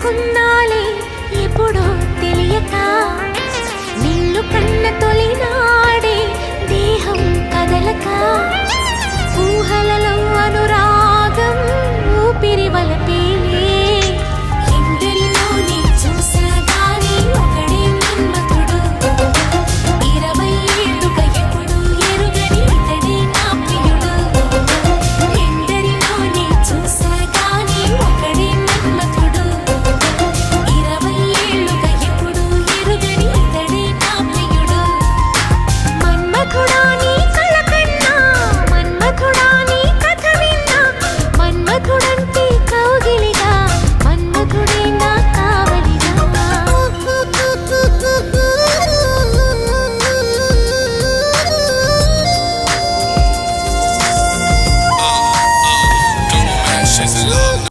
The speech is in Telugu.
కలుసుకున్నాలే ఎప్పుడో తెలియక నిన్ను కన్న తొలినాడే దేహం కదలక ఊహలలో అనురాగం ఊపిరి